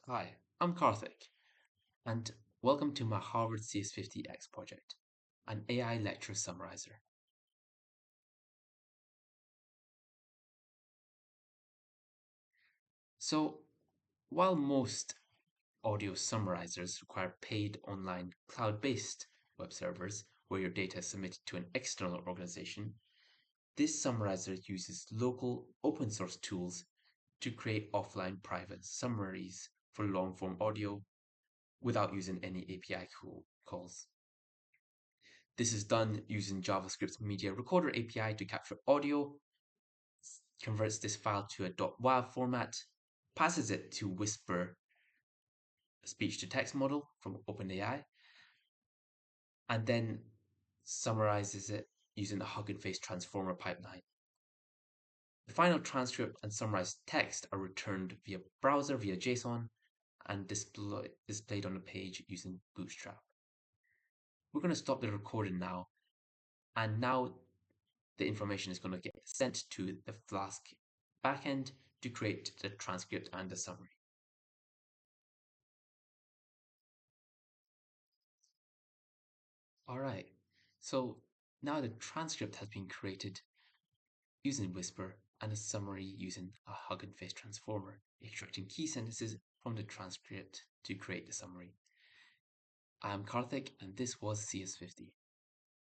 Hi, I'm Karthik, and welcome to my Harvard CS50x project, an AI lecture summarizer. So, while most audio summarizers require paid online cloud-based web servers where your data is submitted to an external organization, this summarizer uses local open source tools to create offline private summaries for long-form audio without using any API calls. This is done using JavaScript's Media Recorder API to capture audio, converts this file to a .wav format, passes it to Whisper, a speech-to-text model from OpenAI, and then summarizes it using a Hugging Face transformer pipeline. The final transcript and summarized text are returned via browser via JSON and displayed on the page using Bootstrap. We're going to stop the recording now, and now the information is going to get sent to the Flask backend to create the transcript and the summary. All right, so now the transcript has been created using Whisper and a summary using a Hugging Face transformer, extracting key sentences from the transcript to create the summary. I'm Karthik, and this was CS50.